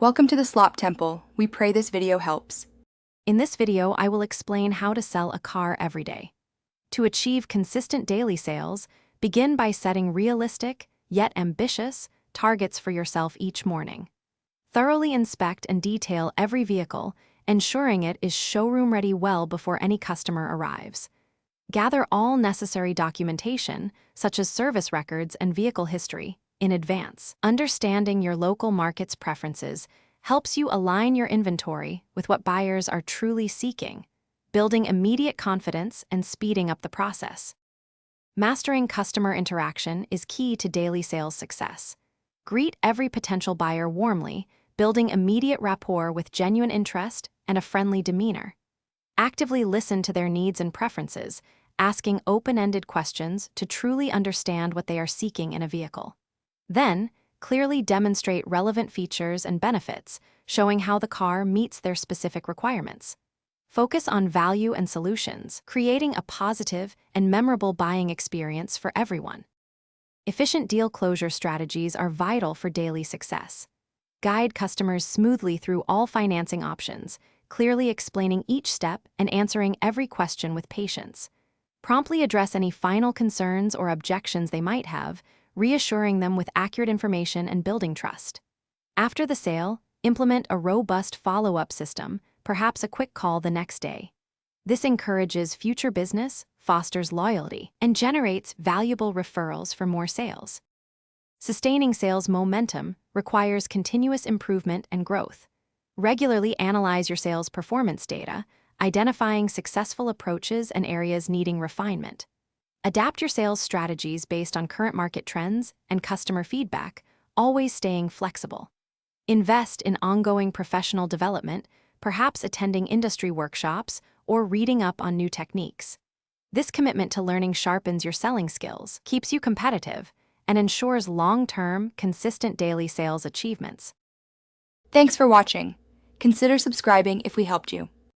Welcome to the Slop Temple. We pray this video helps. In this video, I will explain how to sell a car every day. To achieve consistent daily sales, begin by setting realistic, yet ambitious, targets for yourself each morning. Thoroughly inspect and detail every vehicle, ensuring it is showroom-ready well before any customer arrives. Gather all necessary documentation, such as service records and vehicle history, in advance. Understanding your local market's preferences helps you align your inventory with what buyers are truly seeking, building immediate confidence and speeding up the process. Mastering customer interaction is key to daily sales success. Greet every potential buyer warmly, building immediate rapport with genuine interest and a friendly demeanor. Actively listen to their needs and preferences, asking open-ended questions to truly understand what they are seeking in a vehicle. Then, clearly demonstrate relevant features and benefits, showing how the car meets their specific requirements. Focus on value and solutions, creating a positive and memorable buying experience for everyone. Efficient deal closure strategies are vital for daily success. Guide customers smoothly through all financing options, clearly explaining each step and answering every question with patience. Promptly address any final concerns or objections they might have, reassuring them with accurate information and building trust. After the sale, implement a robust follow-up system, perhaps a quick call the next day. This encourages future business, fosters loyalty, and generates valuable referrals for more sales. Sustaining sales momentum requires continuous improvement and growth. Regularly analyze your sales performance data, identifying successful approaches and areas needing refinement. Adapt your sales strategies based on current market trends and customer feedback, always staying flexible. Invest in ongoing professional development, perhaps attending industry workshops or reading up on new techniques. This commitment to learning sharpens your selling skills, keeps you competitive, and ensures long-term, consistent daily sales achievements. Thanks for watching. Consider subscribing if we helped you.